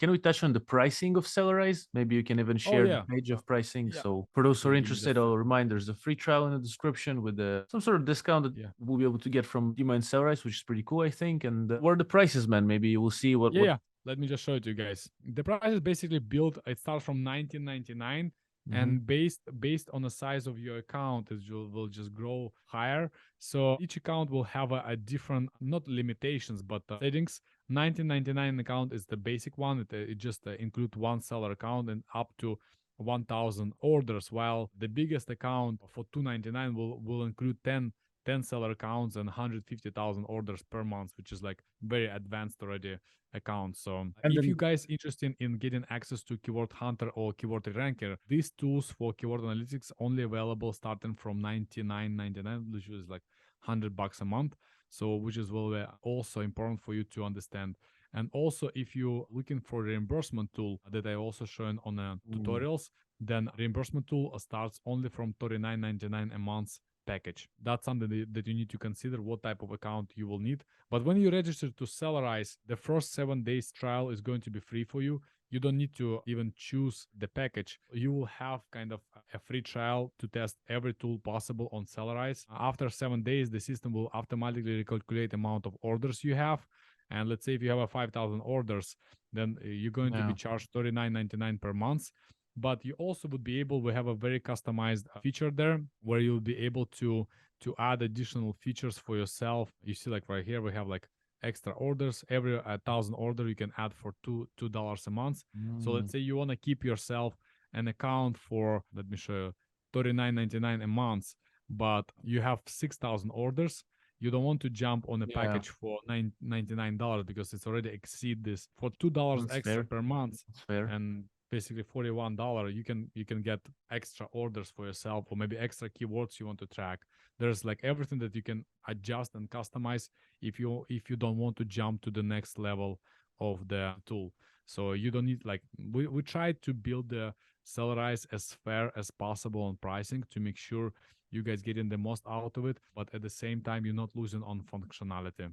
Can we touch on the pricing of Sellerise? Maybe you can even Oh share the yeah, page of pricing. yeah. So for those who are Can give me the interested, I'll remind there's a free trial in the description with some sort of discount that yeah. we'll be able to get from Dima and Sellerise, which is pretty cool, I think. And what are the prices, man? Maybe we'll see Yeah, yeah. Let me just show it to you guys. The price is basically built. It starts from 1999, Mhm. and based on the size of your account, will just grow higher. So each account will have a different, not limitations, but settings. 1999 account is the basic one. It just include one seller account and up to 1,000 orders, while the biggest account for 299 will include 10 seller accounts and 150,000 orders per month, which is like very advanced already account. So And if you then guys interested in getting access to Keyword Hunter or Keyword Ranker, these tools for keyword analytics only available starting from 99.99, which is like $100 a month. So which is well also important for you to understand. And also, if you're looking for reimbursement tool that I also shown on tutorials, then reimbursement tool starts only from $39.99 a month package. That's something that you need to consider what type of account you will need. But when you register to Sellerise, the first 7 days trial is going to be free for you. You don't need to even choose the package. You will have kind of a free trial to test every tool possible on Sellerise. After 7 days, the system will automatically recalculate the amount of orders you have. And let's say if you have a 5,000 orders, then you're going to be yeah, charged $39.99 per month. But you also would be able, we have a very customized feature there where you'll be able to add additional features for yourself. You see, like right here, we have like extra orders. Every 1,000 order you can add for $2 a month. So let's say you want to keep yourself an account for, let me show you, $39.99 a month, but you have 6,000 orders. You don't want to jump on a yeah, package for $99 because it's already exceed this. For $2 that's extra fair. per month That's fair. and basically $41, you can get extra orders for yourself or maybe extra keywords you want to track. There's like everything that you can adjust and customize if you don't want to jump to the next level of the tool. So you don't need, like, we try to build the Sellerise as fair as possible on pricing to make sure you guys getting the most out of it, but at the same time you're not losing on functionality.